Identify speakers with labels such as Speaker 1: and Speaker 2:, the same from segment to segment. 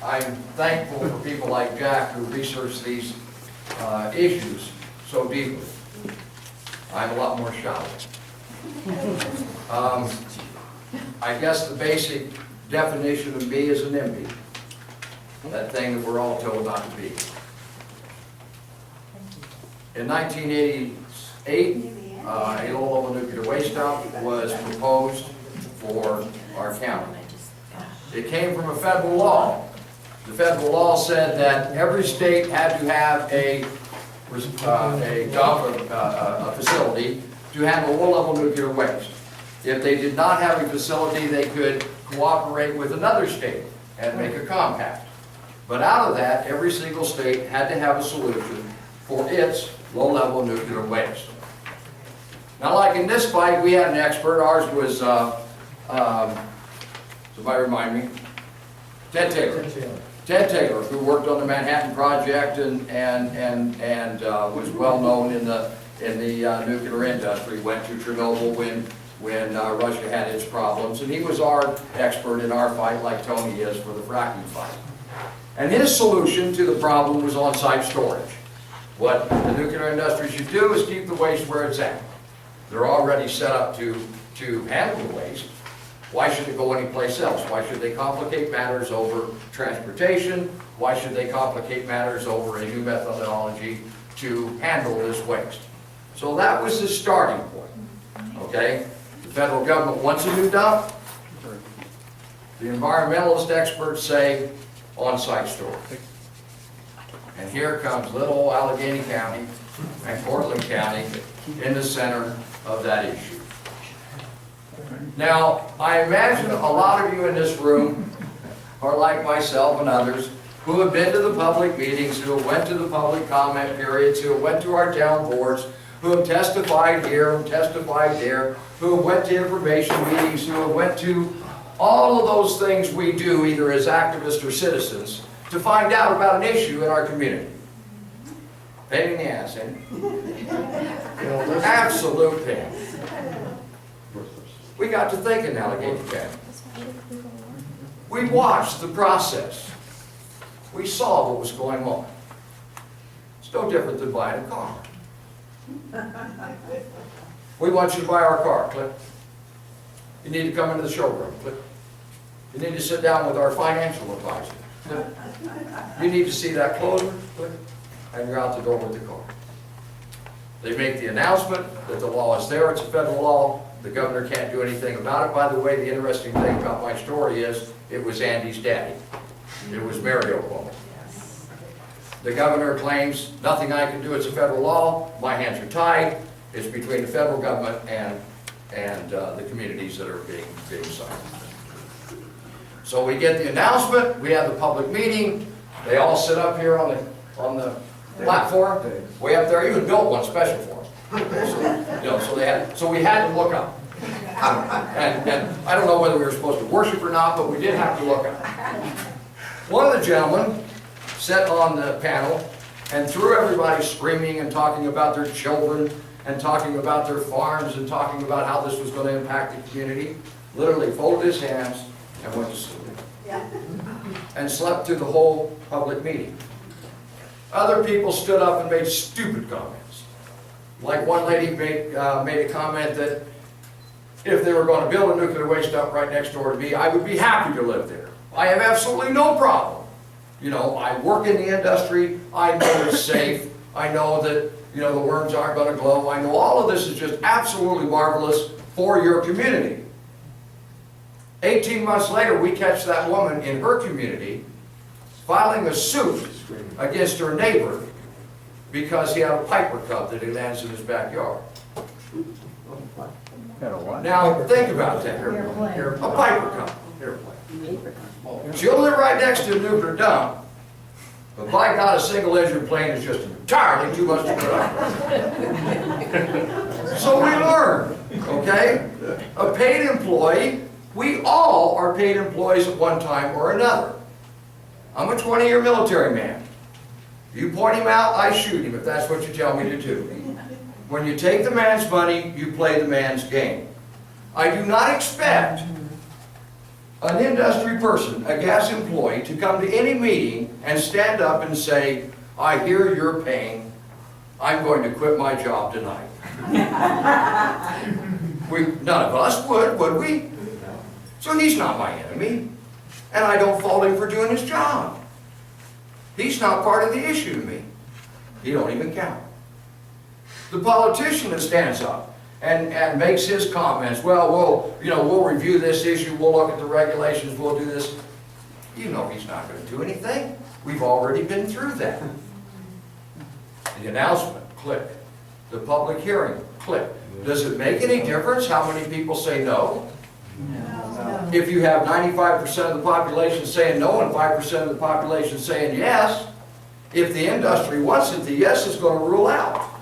Speaker 1: I'm thankful for people like Jack who research these issues so deeply. I'm a lot more shallow. I guess the basic definition of me is an NIMBY. That thing that we're all told not to be. In 1988, a low-level nuclear waste dump was proposed for our county. It came from a federal law. The federal law said that every state had to have a dump, a facility to handle low-level nuclear waste. If they did not have a facility, they could cooperate with another state and make a compact. But out of that, every single state had to have a solution for its low-level nuclear waste. Now, like in this fight, we had an expert. Ours was, somebody remind me, Ted Taylor. Ted Taylor, who worked on the Manhattan Project and was well known in the nuclear industry. Went to Chernobyl when Russia had its problems, and he was our expert in our fight, like Tony is for the fracking fight. And his solution to the problem was on-site storage. What the nuclear industry should do is keep the waste where it's at. They're already set up to handle the waste. Why should it go anyplace else? Why should they complicate matters over transportation? Why should they complicate matters over a new methodology to handle this waste? So that was the starting point, okay? The federal government wants a new dump. The environmentalist experts say on-site storage. And here comes little Allegheny County and Portland County in the center of that issue. Now, I imagine a lot of you in this room are like myself and others who have been to the public meetings, who have went to the public comment periods, who have went to our town boards, who have testified here and testified there, who have went to information meetings, who have went to all of those things we do either as activists or citizens to find out about an issue in our community. Pain in the ass, eh? Absolute pain. We got to thinking Allegheny County. We watched the process. We saw what was going on. It's no different than buying a car. We want you to buy our car, click. You need to come into the showroom, click. You need to sit down with our financial advisor, click. You need to see that closer, click. And you're out the door with the car. They make the announcement that the law is there, it's a federal law, the governor can't do anything about it. By the way, the interesting thing about my story is, it was Andy's daddy. It was Mario Cuomo. The governor claims, nothing I can do, it's a federal law, my hands are tied, it's between the federal government and the communities that are being signed. So we get the announcement, we have the public meeting, they all sit up here on the platform, way up there, even built one special for them. So we had to look up. And I don't know whether we were supposed to worship or not, but we did have to look up. One of the gentlemen sat on the panel and through everybody screaming and talking about their children and talking about their farms and talking about how this was going to impact the community, literally folded his hands and went to sleep. And slept through the whole public meeting. Other people stood up and made stupid comments. Like one lady made a comment that if they were going to build a nuclear waste dump right next door to me, I would be happy to live there. I have absolutely no problem. You know, I work in the industry, I know it's safe, I know that, you know, the worms aren't going to glow, I know all of this is just absolutely marvelous for your community. 18 months later, we catch that woman in her community filing a suit against her neighbor because he had a piper cub that he lands in his backyard. Now, think about that. A piper cub. She'll live right next to a nuclear dump, but by God, a single-engine plane is just entirely too much to put up. So we learn, okay? A paid employee, we all are paid employees at one time or another. I'm a 20-year military man. You point him out, I shoot him if that's what you tell me to do. When you take the man's money, you play the man's game. I do not expect an industry person, a gas employee, to come to any meeting and stand up and say, I hear you're paying, I'm going to quit my job tonight. None of us would we? So he's not my enemy, and I don't fault him for doing his job. He's not part of the issue to me. He don't even count. The politician that stands up and makes his comments, well, we'll review this issue, we'll look at the regulations, we'll do this. You know he's not going to do anything. We've already been through that. The announcement, click. The public hearing, click. Does it make any difference how many people say no? No. If you have 95% of the population saying no and 5% of the population saying yes, if the industry wants it, the yes is going to rule out.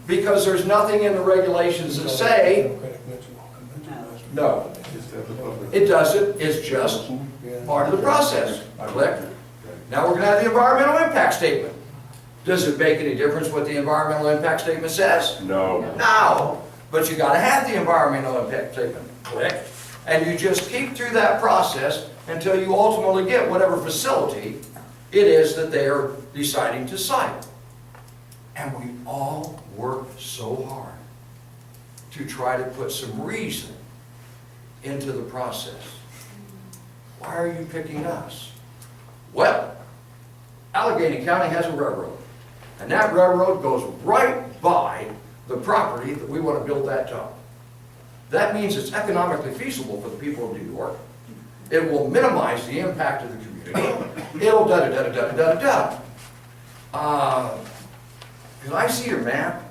Speaker 1: Because there's nothing in the regulations that say no. It doesn't. It's just part of the process. Click. Now we're going to have the environmental impact statement. Does it make any difference what the environmental impact statement says?
Speaker 2: No.
Speaker 1: No. But you got to have the environmental impact statement. Click. And you just keep through that process until you ultimately get whatever facility it is that they are deciding to site. And we all work so hard to try to put some reason into the process. Why are you picking us? Well, Allegheny County has a railroad. And that railroad goes right by the property that we want to build that dump. That means it's economically feasible for the people of New York. It will minimize the impact of the community. It'll da-da-da-da-da-da-da. Can I see your map?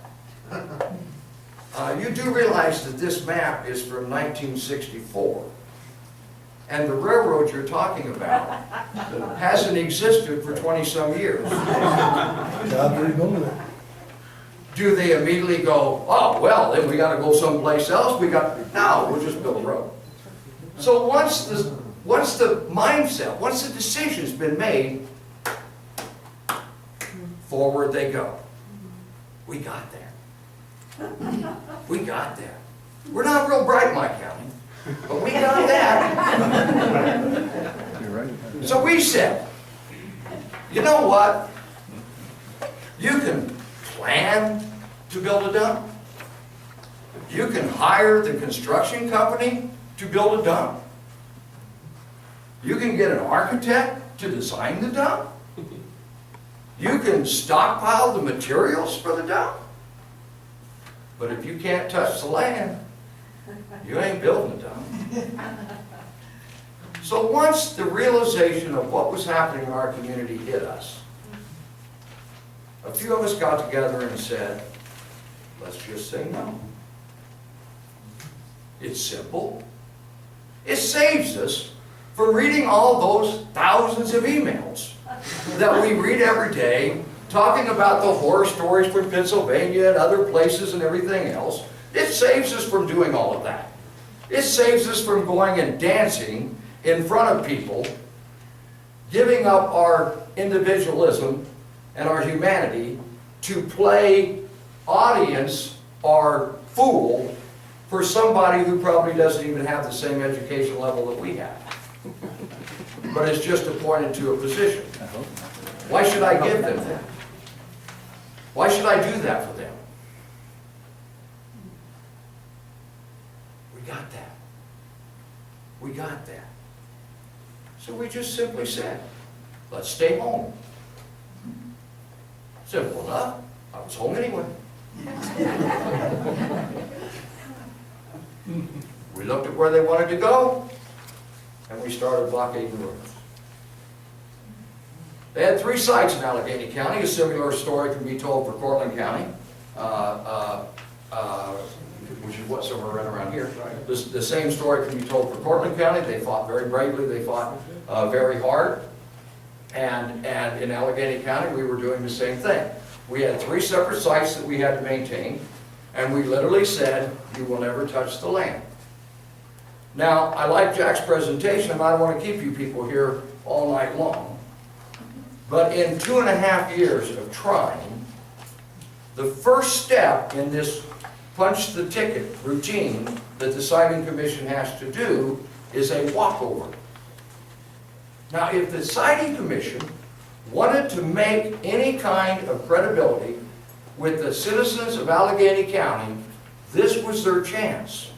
Speaker 1: You do realize that this map is from 1964. And the railroad you're talking about hasn't existed for 20-some years. Do they immediately go, oh, well, then we got to go someplace else? No, we'll just build a road. So once the mindset, once the decision's been made, forward they go. We got there. We got there. We're not real bright in my county, but we got that. So we said, you know what? You can plan to build a dump. You can hire the construction company to build a dump. You can get an architect to design the dump. You can stockpile the materials for the dump. But if you can't touch the land, you ain't building a dump. So once the realization of what was happening in our community hit us, a few of us got together and said, let's just say no. It's simple. It saves us from reading all those thousands of emails that we read every day, talking about the horror stories from Pennsylvania and other places and everything else. It saves us from doing all of that. It saves us from going and dancing in front of people, giving up our individualism and our humanity to play audience or fool for somebody who probably doesn't even have the same education level that we have, but is just appointed to a position. Why should I give them that? Why should I do that for them? We got that. We got that. So we just simply said, let's stay home. Simple enough. I was home anyway. We looked at where they wanted to go, and we started blockading the roads. They had 3 sites in Allegheny County. A similar story can be told for Cortland County, which is what somewhere right around here. The same story can be told for Cortland County. They fought very bravely. They fought very hard. And in Allegheny County, we were doing the same thing. We had 3 separate sites that we had to maintain, and we literally said, you will never touch the land. Now, I like Jack's presentation, and I don't want to keep you people here all night long. But in 2.5 years of trying, the first step in this punch the ticket routine that the siting commission has to do is a walkover. Now, if the siting commission wanted to make any kind of credibility with the citizens of Allegheny County, this was their chance.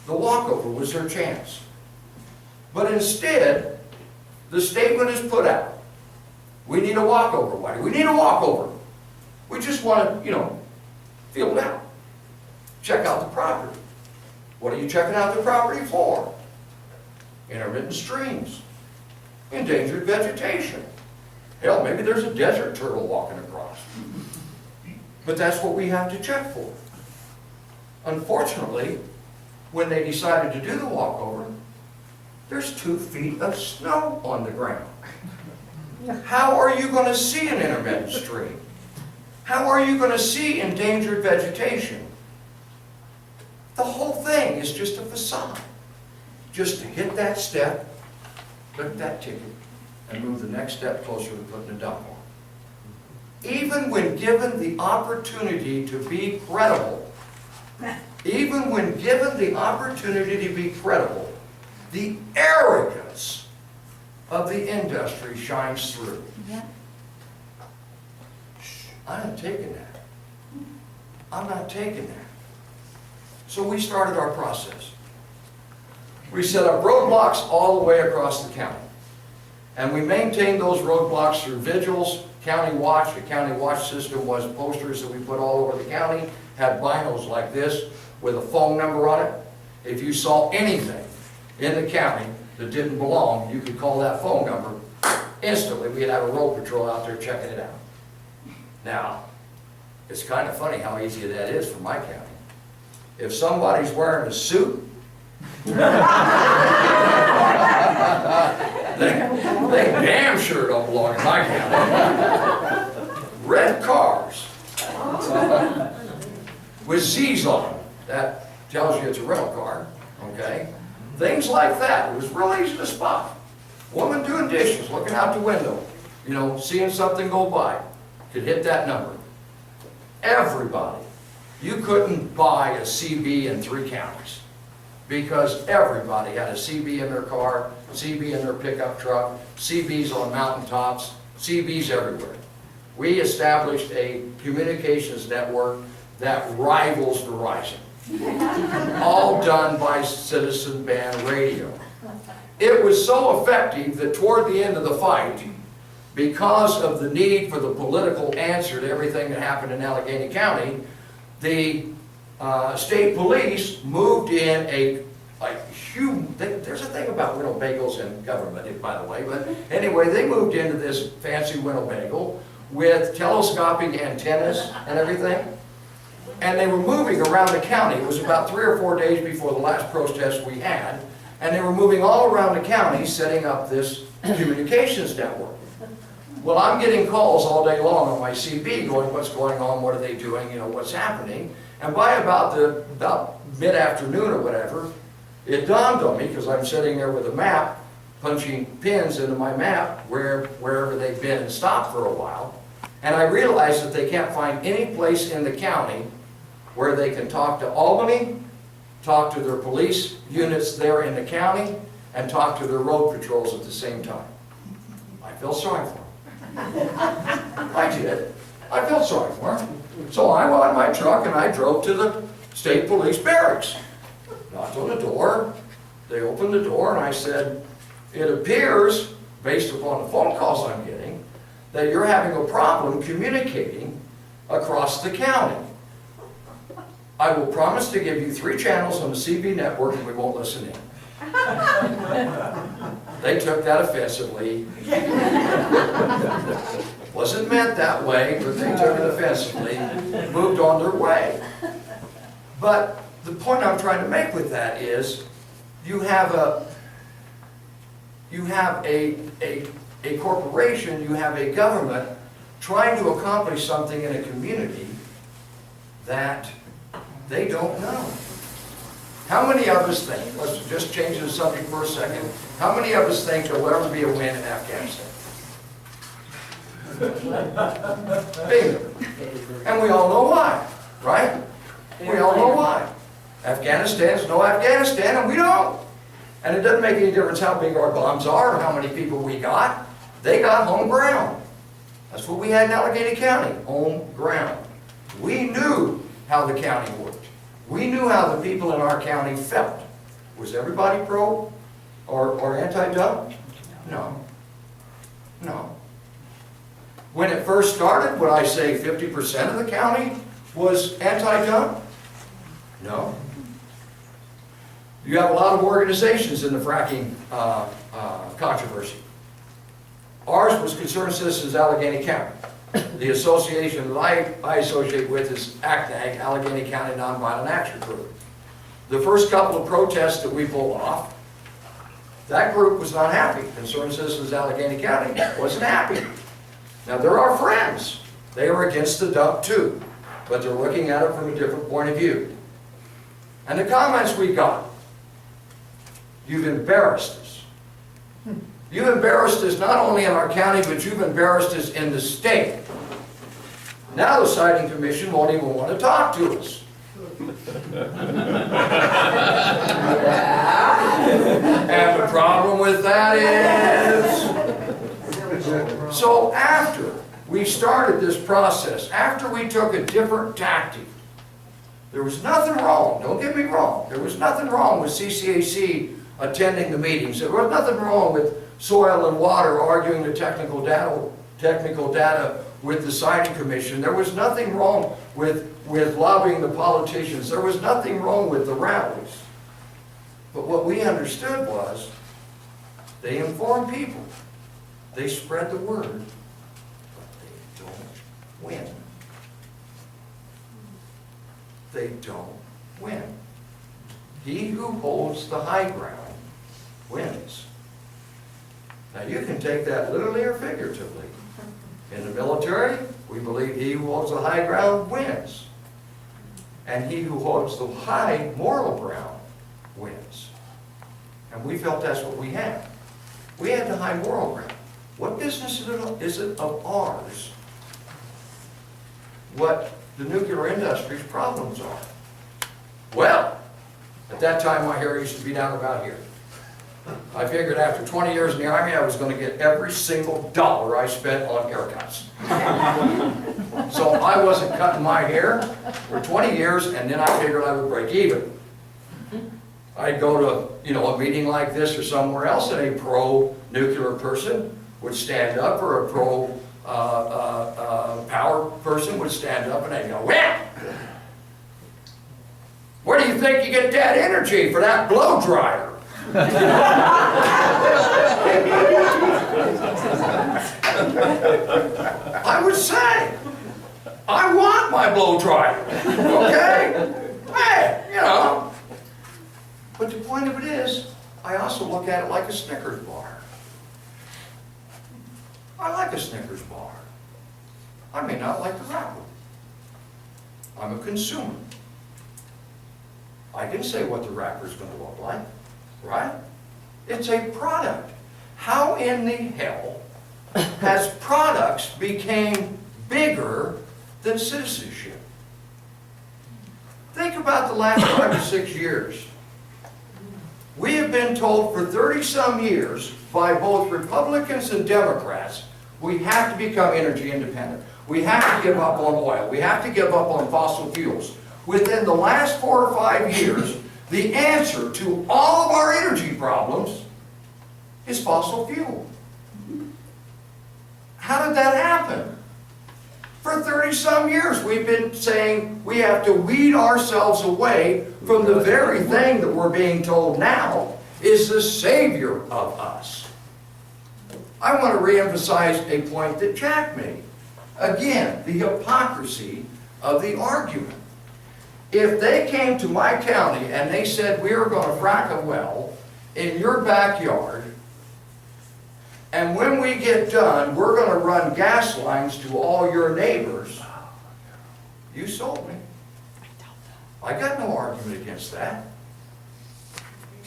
Speaker 1: The walkover was their chance. But instead, the statement is put out. We need a walkover. Why do we need a walkover? We just want to, feel it out. Check out the property. What are you checking out the property for? Intermittent streams. Endangered vegetation. Hell, maybe there's a desert turtle walking across. But that's what we have to check for. Unfortunately, when they decided to do the walkover, there's 2 feet of snow on the ground. How are you going to see an intermittent stream? How are you going to see endangered vegetation? The whole thing is just a facade. Just to hit that step, click that ticket, and move the next step closer to putting a dump on. Even when given the opportunity to be credible, even when given the opportunity to be credible, the arrogance of the industry shines through.
Speaker 2: Yeah.
Speaker 1: I'm not taking that. I'm not taking that. So we started our process. We set up roadblocks all the way across the county. And we maintained those roadblocks through vigils, county watch. The county watch system was posters that we put all over the county, had binos like this with a phone number on it. If you saw anything in the county that didn't belong, you could call that phone number. Instantly, we'd have a road patrol out there checking it out. Now, it's kind of funny how easy that is for my county. If somebody's wearing a suit, they damn sure don't belong in my county. Red cars with Z's on them, that tells you it's a rental car, okay? Things like that. It was real easy to spot. Woman doing dishes, looking out the window, seeing something go by, could hit that number. Everybody. You couldn't buy a CB in 3 counties because everybody had a CB in their car, CB in their pickup truck, CBs on mountaintops, CBs everywhere. We established a communications network that rivals Verizon. All done by citizen band radio. It was so effective that toward the end of the fight, because of the need for the political answer to everything that happened in Allegheny County, the state police moved in a huge, there's a thing about Winnebagos in government, by the way, but anyway, they moved into this fancy Winnebago with telescopic antennas and everything, and they were moving around the county. It was about 3 or 4 days before the last protest we had, and they were moving all around the county setting up this communications network. Well, I'm getting calls all day long on my CB going, what's going on, what are they doing, what's happening? And by about mid-afternoon or whatever, it dawned on me, because I'm sitting there with a map, punching pins into my map wherever they've been and stopped for a while, and I realized that they can't find any place in the county where they can talk to Albany, talk to their police units there in the county, and talk to their road patrols at the same time. I felt sorry for them. I did. I felt sorry for him. So I went on my truck and I drove to the state police barracks. Knocked on the door. They opened the door and I said, it appears, based upon the phone calls I'm getting, that you're having a problem communicating across the county. I will promise to give you 3 channels on the CB network and we won't listen in. They took that offensively. Wasn't meant that way, but they took it offensively and moved on their way. But the point I'm trying to make with that is you have a corporation, you have a government trying to accomplish something in a community that they don't know. How many of us think, let's just change the subject for a second, how many of us think there will ever be a win in Afghanistan? Bingo. And we all know why, right? We all know why. Afghanistan's no Afghanistan and we don't. And it doesn't make any difference how big our bombs are or how many people we got. They got home ground. That's what we had in Allegheny County, home ground. We knew how the county worked. We knew how the people in our county felt. Was everybody pro or anti-dump? No. No. When it first started, would I say 50% of the county was anti-dump? No. You have a lot of organizations in the fracking controversy. Ours was Concerned Citizens Allegheny County. The association that I associate with is ACTAG, Allegheny County Nonviolent Action Group. The first couple of protests that we pulled off, that group was not happy. Concerned Citizens Allegheny County wasn't happy. Now they're our friends. They are against the dump too, but they're looking at it from a different point of view. And the comments we got, you've embarrassed us. You've embarrassed us not only in our county, but you've embarrassed us in the state. Now the Siting Commission won't even want to talk to us. And the problem with that is, so after we started this process, after we took a different tactic, there was nothing wrong, don't get me wrong, there was nothing wrong with CCAC attending the meetings. There was nothing wrong with Soil and Water arguing the technical data with the Siting Commission. There was nothing wrong with lobbying the politicians. There was nothing wrong with the rallies. But what we understood was they inform people. They spread the word, but they don't win. They don't win. He who holds the high ground wins. Now you can take that literally or figuratively. In the military, we believe he who holds the high ground wins. And he who holds the high moral ground wins. And we felt that's what we had. We had the high moral ground. What business is it of ours what the nuclear industry's problems are? Well, at that time my hair used to be down about here. I figured after 20 years in the Army, I was going to get every single dollar I spent on haircuts. So I wasn't cutting my hair for 20 years, and then I figured I would break even. I'd go to, a meeting like this or somewhere else, and a pro-nuclear person would stand up, or a pro-power person would stand up, and they'd go, "Well, where do you think you get that energy for that blow dryer?" I would say, I want my blow dryer, okay? Hey, But the point of it is, I also look at it like a Snickers bar. I like a Snickers bar. I may not like the wrapper. I'm a consumer. I can say what the wrapper is going to look like. Right? It's a product. How in the hell has products became bigger than citizenship? Think about the last 5 or 6 years. We have been told for 30-some years by both Republicans and Democrats, we have to become energy independent. We have to give up on oil. We have to give up on fossil fuels. Within the last 4 or 5 years, the answer to all of our energy problems is fossil fuel. How did that happen? For 30-some years we've been saying we have to weed ourselves away from the very thing that we're being told now is the savior of us. I want to reemphasize a point that Jack made. Again, the hypocrisy of the argument. If they came to my county and they said, we are going to frack a well in your backyard, and when we get done, we're going to run gas lines to all your neighbors, you sold me. I got no argument against that.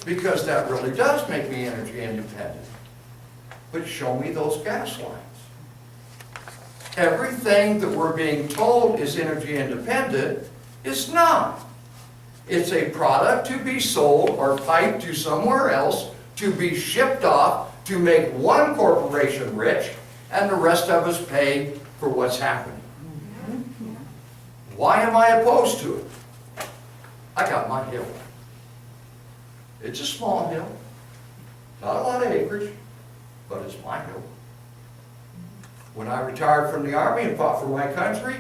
Speaker 1: Because that really does make me energy independent. But show me those gas lines. Everything that we're being told is energy independent is not. It's a product to be sold or piped to somewhere else, to be shipped off, to make one corporation rich, and the rest of us pay for what's happening. Why am I opposed to it? I got my hill. It's a small hill, not a lot of acreage, but it's my hill. When I retired from the Army and fought for my country,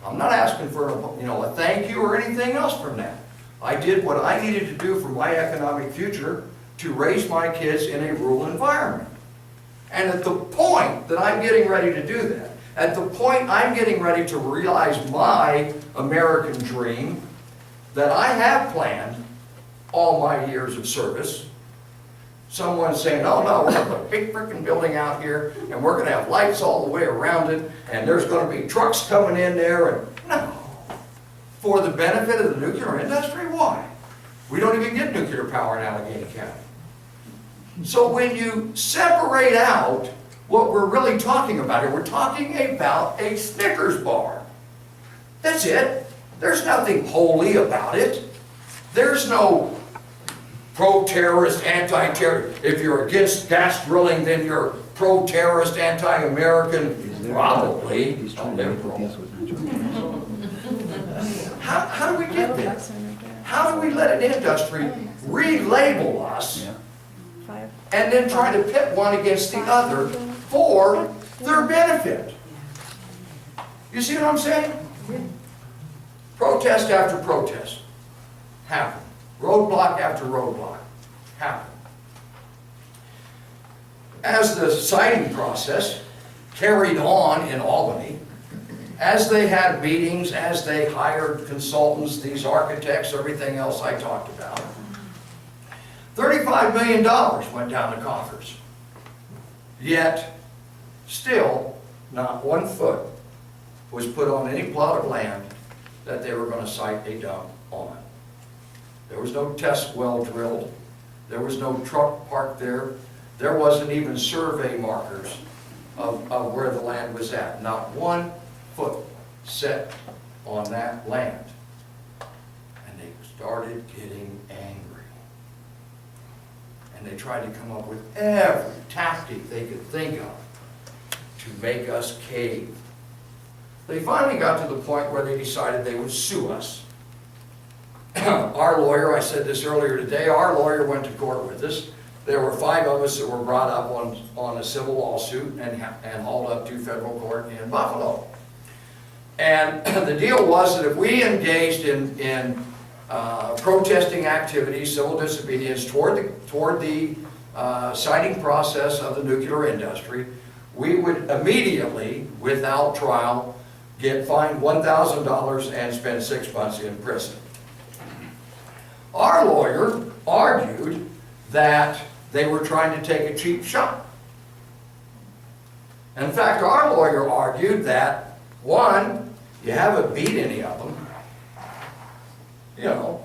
Speaker 1: I'm not asking for a thank you or anything else from that. I did what I needed to do for my economic future to raise my kids in a rural environment. And at the point that I'm getting ready to do that, at the point I'm getting ready to realize my American dream that I have planned all my years of service, someone saying, oh no, we're going to put a big freaking building out here and we're going to have lights all the way around it and there's going to be trucks coming in there, and no. For the benefit of the nuclear industry? Why? We don't even get nuclear power in Allegheny County. So when you separate out what we're really talking about here, we're talking about a Snickers bar. That's it. There's nothing holy about it. There's no pro-terrorist, anti-terrorist. If you're against gas drilling, then you're pro-terrorist, anti-American. Probably a liberal. How do we get there? How do we let an industry relabel us and then try to pit one against the other for their benefit? You see what I'm saying? Protest after protest happened. Roadblock after roadblock happened. As the siting process carried on in Albany, as they had meetings, as they hired consultants, these architects, everything else I talked about, $35 million went down the coffers. Yet, still, not 1 foot was put on any plot of land that they were going to site a dump on. There was no test well drilled. There was no truck parked there. There wasn't even survey markers of where the land was at. Not 1 foot set on that land. And they started getting angry. And they tried to come up with every tactic they could think of to make us cave. They finally got to the point where they decided they would sue us. Our lawyer, I said this earlier today, our lawyer went to court with us. There were 5 of us that were brought up on a civil lawsuit and hauled up to federal court in Buffalo. And the deal was that if we engaged in protesting activities, civil disobedience toward the siting process of the nuclear industry, we would immediately, without trial, get fined $1,000 and spend 6 months in prison. Our lawyer argued that they were trying to take a cheap shot. In fact, our lawyer argued that, one, you haven't beat any of them. You know,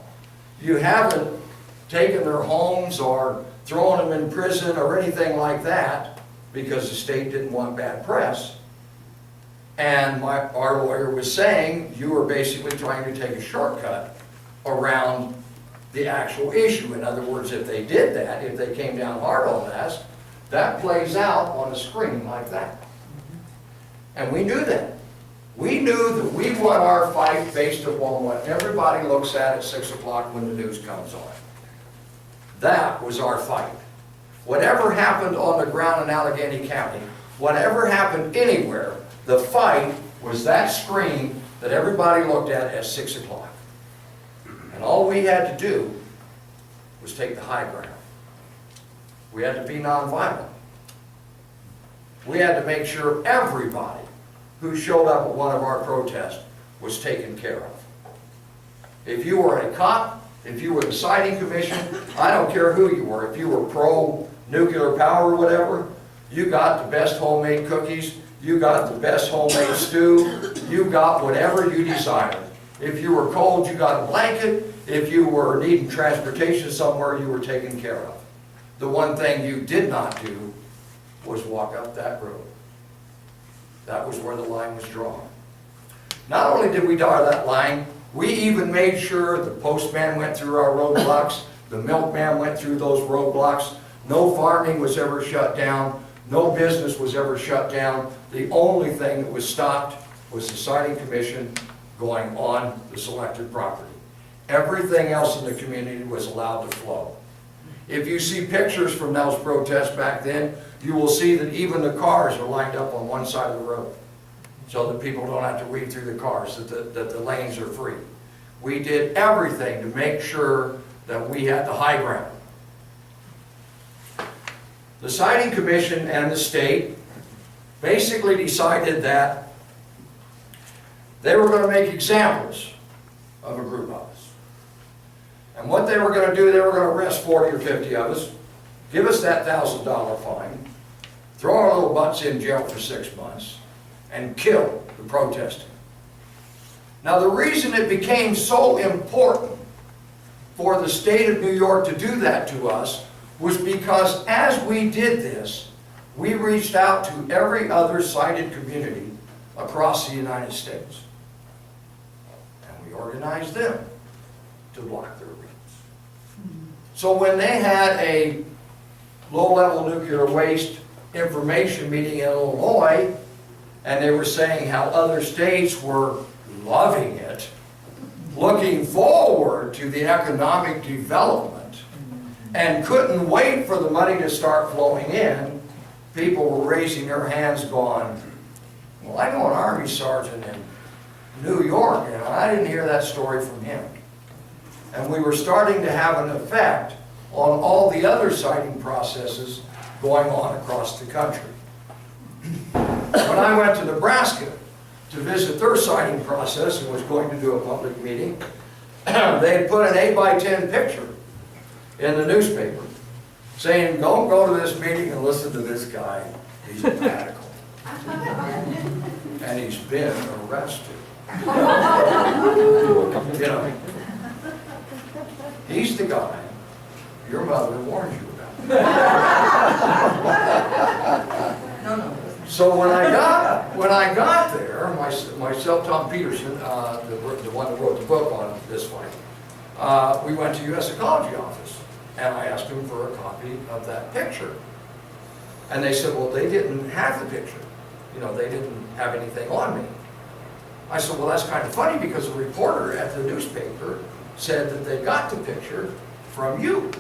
Speaker 1: you haven't taken their homes or thrown them in prison or anything like that because the state didn't want bad press. And our lawyer was saying you were basically trying to take a shortcut around the actual issue. In other words, if they did that, if they came down hard on us, that plays out on a screen like that. And we knew that. We knew that we won our fight based upon what everybody looks at 6 o'clock when the news comes on. That was our fight. Whatever happened on the ground in Allegheny County, whatever happened anywhere, the fight was that screen that everybody looked at 6 o'clock. And all we had to do was take the high ground. We had to be nonviolent. We had to make sure everybody who showed up at one of our protests was taken care of. If you were a cop, if you were the siting commission, I don't care who you were, if you were pro-nuclear power or whatever, you got the best homemade cookies, you got the best homemade stew, you got whatever you desired. If you were cold, you got a blanket. If you were needing transportation somewhere, you were taken care of. The one thing you did not do was walk up that road. That was where the line was drawn. Not only did we draw that line We even made sure the postman went through our roadblocks, the milkman went through those roadblocks. No farming was ever shut down, no business was ever shut down. The only thing that was stopped was the siting commission going on the selected property. Everything else in the community was allowed to flow. If you see pictures from those protests back then, you will see that even the cars are lined up on one side of the road, so that people don't have to weave through the cars, that the lanes are free. We did everything to make sure that we had the high ground. The siting commission and the state basically decided that they were going to make examples of a group of us. And what they were going to do, they were going to arrest 40 or 50 of us, give us that $1,000 fine, throw our little butts in jail for 6 months, and kill the protesting. Now, the reason it became so important for the state of New York to do that to us was because as we did this, we reached out to every other sited community across the United States. And we organized them to block their routes. So when they had a low-level nuclear waste information meeting in Illinois, and they were saying how other states were loving it, looking forward to the economic development, and couldn't wait for the money to start flowing in, people were raising their hands going, well, I know an Army sergeant in New York, and I didn't hear that story from him. And we were starting to have an effect on all the other siting processes going on across the country. When I went to Nebraska to visit their siting process and was going to do a public meeting, they had put an 8x10 picture in the newspaper saying, don't go to this meeting and listen to this guy. He's a radical. And he's been arrested. You know, he's the guy your mother warned you about. So when I got there, myself, Tom Peterson, the one that wrote the book on this fight, we went to U.S. Ecology Office, and I asked them for a copy of that picture. And they said, well, they didn't have the picture. You know, they didn't have anything on me. I said, well, that's kind of funny because a reporter at the newspaper said that they got the picture from you.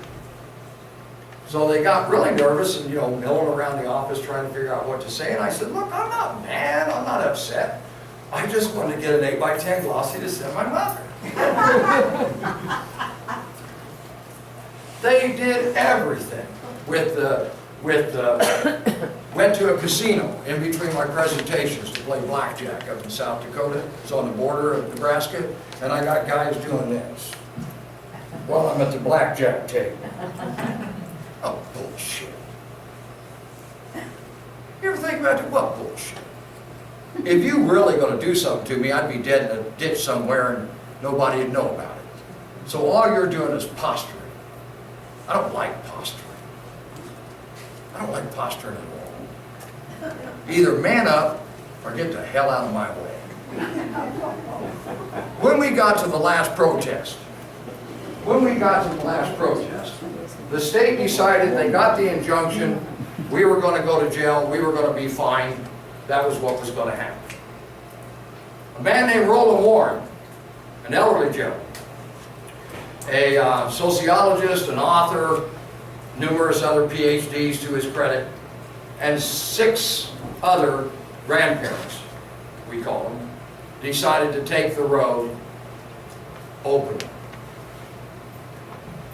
Speaker 1: So they got really nervous and, you know, milling around the office trying to figure out what to say. And I said, look, I'm not mad, I'm not upset. I just wanted to get an 8x10 glossy to send my mother. They did everything went to a casino in between my presentations to play blackjack up in South Dakota. It's on the border of Nebraska, and I got guys doing this while I'm at the blackjack table. Oh, bullshit. You ever think about it? What bullshit? If you really going to do something to me, I'd be dead in a ditch somewhere and nobody would know about it. So all you're doing is posturing. I don't like posturing. I don't like posturing at all. Either man up or get the hell out of my way. When we got to the last protest, the state decided they got the injunction, we were going to go to jail, we were going to be fined, that was what was going to happen. A man named Roland Warren, an elderly gentleman, a sociologist, an author, numerous other PhDs to his credit, and 6 other grandparents, we call them, decided to take the road open.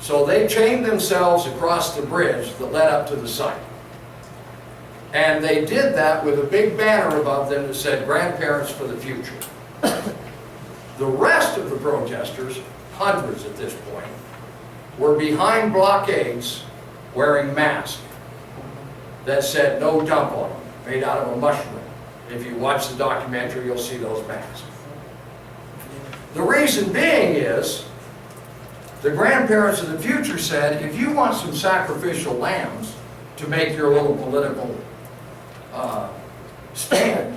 Speaker 1: So they chained themselves across the bridge that led up to the site. And they did that with a big banner above them that said, "Grandparents for the future." The rest of the protesters, hundreds at this point, were behind blockades wearing masks that said "No dump" on them, made out of a mushroom. If you watch the documentary, you'll see those masks. The reason being is, the grandparents of the future said, if you want some sacrificial lambs to make your little political stand,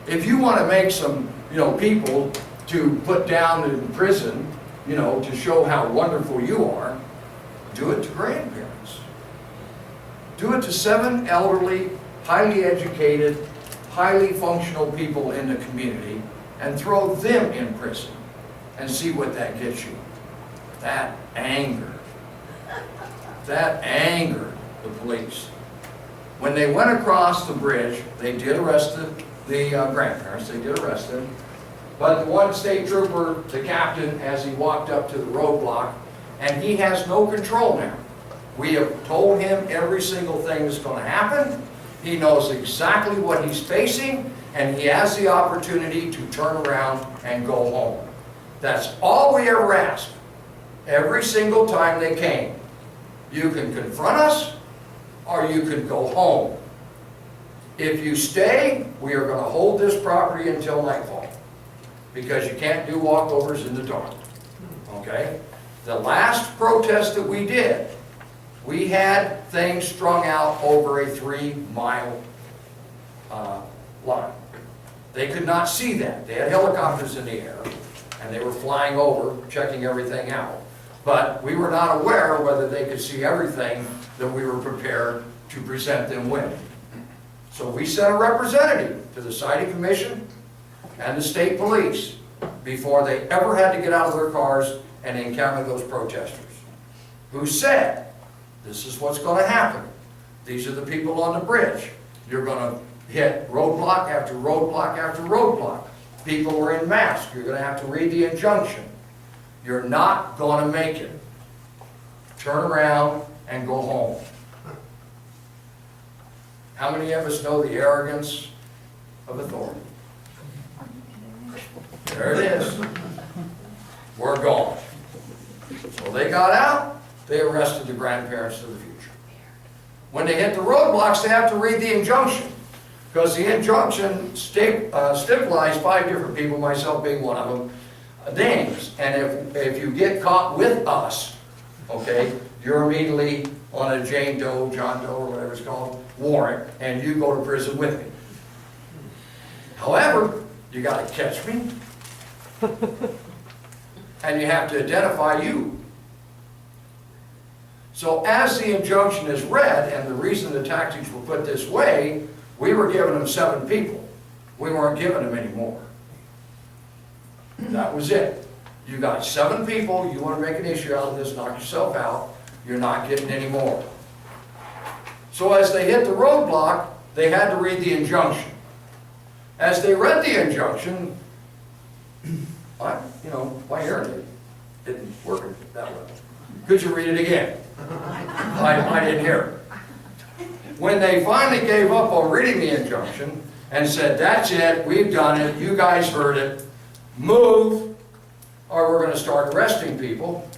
Speaker 1: if you want to make some, people to put down in prison, you know, to show how wonderful you are, do it to grandparents. Do it to 7 elderly, highly educated, highly functional people in the community and throw them in prison and see what that gets you. That angered the police. When they went across the bridge, they did arrest the grandparents, they did arrest them. But the one state trooper, the captain, as he walked up to the roadblock, and he has no control now. We have told him every single thing that's going to happen. He knows exactly what he's facing, and he has the opportunity to turn around and go home. That's all we ever asked. Every single time they came, you can confront us, or you can go home. If you stay, we are going to hold this property until nightfall, because you can't do walkovers in the dark. Okay? The last protest that we did, we had things strung out over a 3-mile line. They could not see that. They had helicopters in the air, and they were flying over, checking everything out. But we were not aware whether they could see everything that we were prepared to present them with. So we sent a representative to the Siting Commission and the state police before they ever had to get out of their cars and encounter those protesters, who said, this is what's going to happen. These are the people on the bridge. You're going to hit roadblock after roadblock after roadblock. People are in masks. You're going to have to read the injunction. You're not going to make it. Turn around and go home. How many of us know the arrogance of authority? There it is. We're gone. So they got out. They arrested the grandparents of the future. When they hit the roadblocks, they have to read the injunction, because the injunction stipulates 5 different people, myself being one of them, names. And if you get caught with us, okay, you're immediately on a Jane Doe, John Doe, or whatever it's called, warrant, and you go to prison with me. However, you got to catch me, and you have to identify you. So as the injunction is read, and the reason the tactics were put this way, we were giving them 7 people. We weren't giving them any more. That was it. You got 7 people, you want to make an issue out of this, knock yourself out, you're not getting any more. So as they hit the roadblock, they had to read the injunction. As they read the injunction, my hearing didn't work that well. Could you read it again? I didn't hear it. When they finally gave up on reading the injunction and said, that's it, we've done it, you guys heard it, move, or we're going to start arresting people,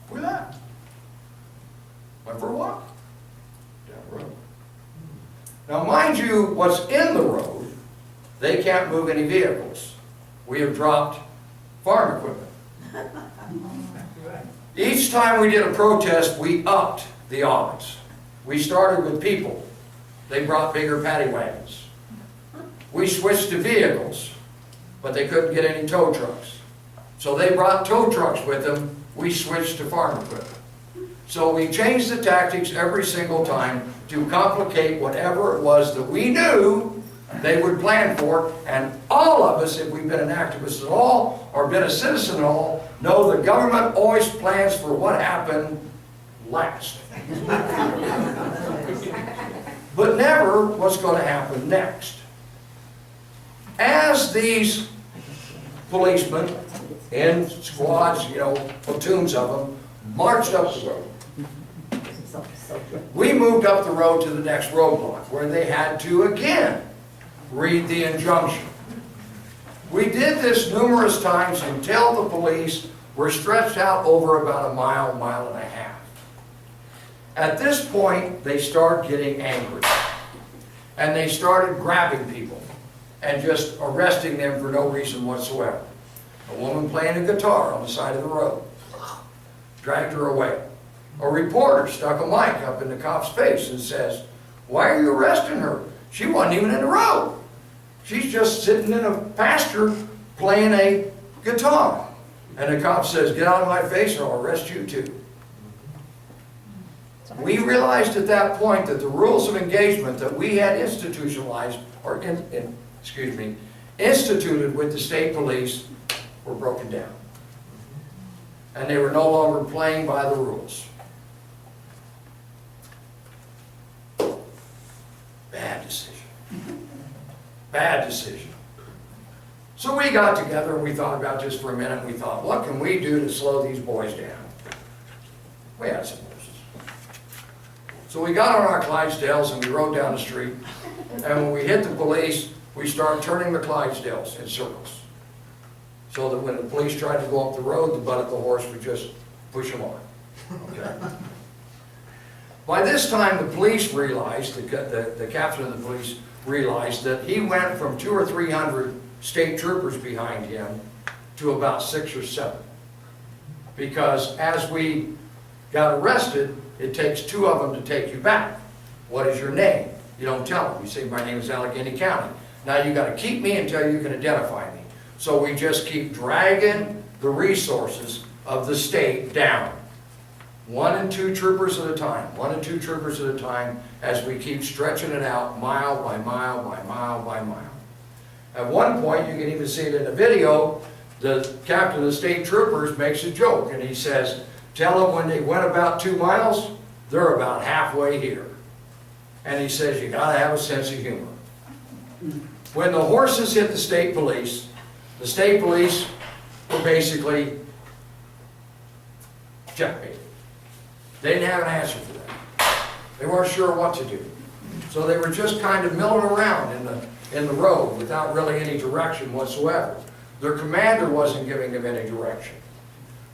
Speaker 1: we left. Went for a walk down the road. Now mind you, what's in the road, they can't move any vehicles. We have dropped farm equipment. Each time we did a protest, we upped the odds. We started with people. They brought bigger paddy wagons. We switched to vehicles, but they couldn't get any tow trucks. So they brought tow trucks with them. We switched to farm equipment. So we changed the tactics every single time to complicate whatever it was that we knew they would plan for. And all of us, if we've been an activist at all or been a citizen at all, know the government always plans for what happened last. But never what's going to happen next. As these policemen in squads, platoons of them, marched up the road, we moved up the road to the next roadblock where they had to again read the injunction. We did this numerous times until the police were stretched out over about a mile, mile and a half. At this point, they start getting angry. And they started grabbing people and just arresting them for no reason whatsoever. A woman playing a guitar on the side of the road. Dragged her away. A reporter stuck a mic up in the cop's face and says, "Why are you arresting her? She wasn't even in the road. She's just sitting in a pasture playing a guitar. And the cop says, get out of my face or I'll arrest you too. We realized at that point that the rules of engagement that we had institutionalized, or instituted with the state police were broken down. And they were no longer playing by the rules. Bad decision. Bad decision. So we got together and we thought about this for a minute and we thought, what can we do to slow these boys down? We had some horses. So we got on our Clydesdales and we rode down the street, and when we hit the police, we started turning the Clydesdales in circles. So that when the police tried to go up the road, the butt of the horse would just push them on. Okay? By this time, the police realized, the captain of the police realized that he went from 200 or 300 state troopers behind him to about 6 or 7. Because as we got arrested, it takes 2 of them to take you back. What is your name? You don't tell them. You say, my name is Allegheny County. Now you got to keep me until you can identify me. So we just keep dragging the resources of the state down. 1 and 2 troopers at a time, 1 and 2 troopers at a time, as we keep stretching it out mile by mile by mile by mile. At one point, you can even see it in the video, the captain of the state troopers makes a joke and he says, tell them when they went about 2 miles, they're about halfway here. And he says, you gotta have a sense of humor. When the horses hit the state police were basically checkmated. They didn't have an answer for that. They weren't sure what to do. So they were just kind of milling around in the road without really any direction whatsoever. Their commander wasn't giving them any direction.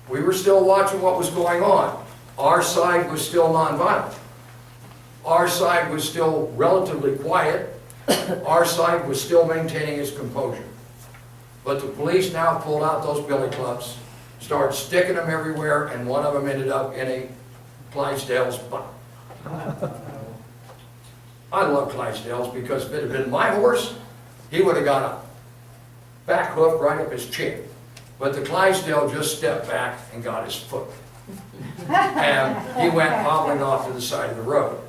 Speaker 1: We were still watching what was going on. Our side was still nonviolent. Our side was still relatively quiet. Our side was still maintaining its composure. But the police now pulled out those billy clubs, started sticking them everywhere, and one of them ended up in a Clydesdale's butt. I love Clydesdales because if it had been my horse, he would have got a back hoof right up his chin. But the Clydesdale just stepped back and got his foot. And he went hobbling off to the side of the road.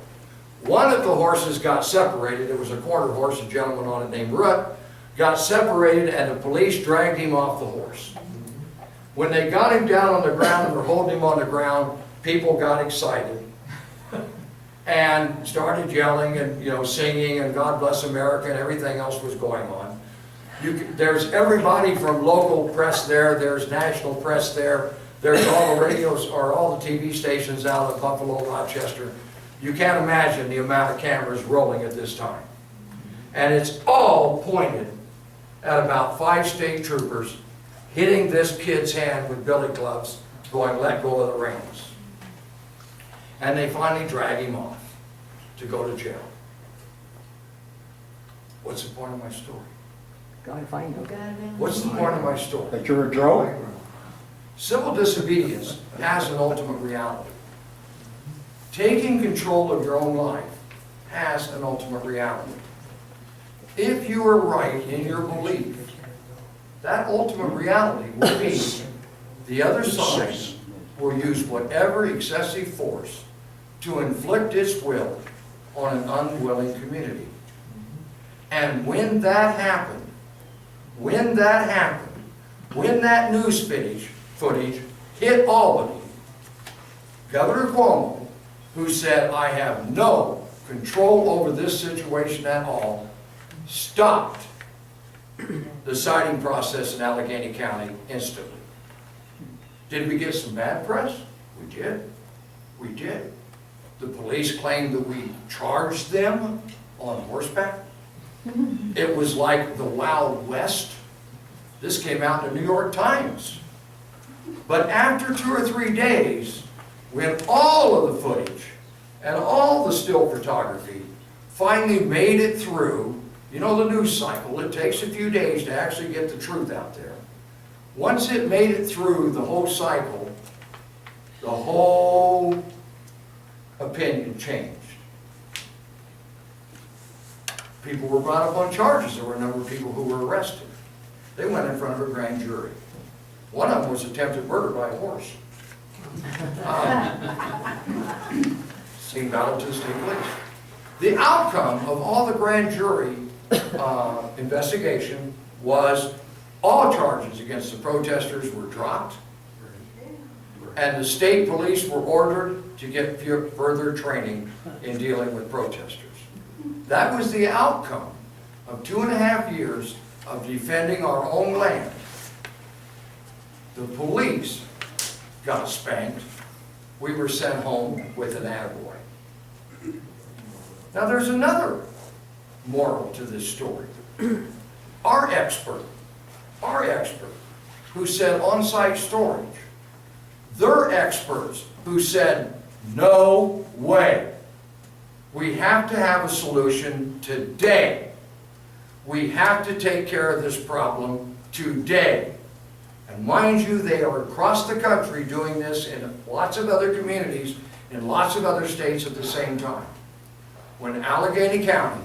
Speaker 1: One of the horses got separated. It was a quarter horse, a gentleman on it named Rutt, got separated and the police dragged him off the horse. When they got him down on the ground and were holding him on the ground, people got excited and started yelling and singing and God Bless America and everything else was going on. There's everybody from local press there, there's national press there, there's all the radios or all the TV stations out at Buffalo, Rochester. You can't imagine the amount of cameras rolling at this time. And it's all pointed at about 5 state troopers hitting this kid's hand with billy clubs, going, let go of the reins. And they finally drag him off to go to jail. What's the point of my story?
Speaker 2: Gotta find him.
Speaker 1: What's the point of my story?
Speaker 3: That you're a drone?
Speaker 1: Civil disobedience has an ultimate reality. Taking control of your own life has an ultimate reality. If you are right in your belief, that ultimate reality will be the other side will use whatever excessive force to inflict its will on an unwilling community. And when that happened, when that news footage hit Albany, Governor Cuomo, who said, I have no control over this situation at all, stopped the citing process in Allegheny County instantly. Did we get some bad press? We did. We did. The police claimed that we charged them on horseback. It was like the Wild West. This came out in the New York Times. But after 2 or 3 days, when all of the footage and all the still photography finally made it through, the news cycle, it takes a few days to actually get the truth out there. Once it made it through the whole cycle, the whole opinion changed. People were brought up on charges. There were a number of people who were arrested. They went in front of a grand jury. One of them was attempted murder by a horse. Scene battle to the state police. The outcome of all the grand jury investigation was all charges against the protesters were dropped, and the state police were ordered to get further training in dealing with protesters. That was the outcome of 2.5 years of defending our own land. The police got spanked. We were sent home with an attaboy. Now there's another moral to this story. Our expert who said on-site storage, their experts who said, no way. We have to have a solution today. We have to take care of this problem today. And mind you, they are across the country doing this in lots of other communities, in lots of other states at the same time. When Allegheny County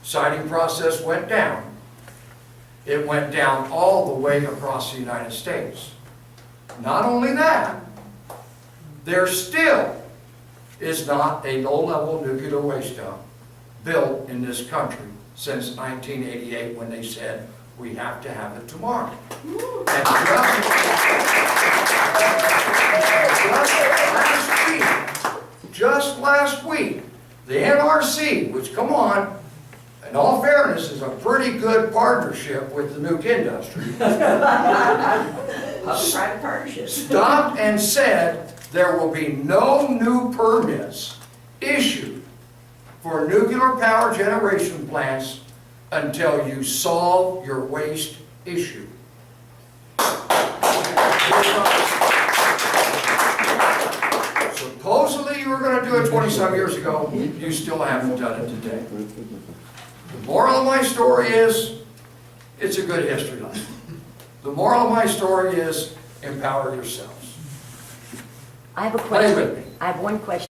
Speaker 1: siting process went down, it went down all the way across the United States. Not only that, there still is not a low-level nuclear waste dump built in this country since 1988 when they said, we have to have it tomorrow. And just last week, the NRC, which, come on, in all fairness, is a pretty good partnership with the nuke industry,
Speaker 3: Public-private partnerships.
Speaker 1: stopped and said there will be no new permits issued for nuclear power generation plants until you solve your waste issue. Supposedly you were going to do it 20-some years ago, you still haven't done it today. The moral of my story is, it's a good history lesson. The moral of my story is, empower yourselves.
Speaker 2: I have a
Speaker 1: Play
Speaker 2: question.
Speaker 1: with me.
Speaker 2: I have one question.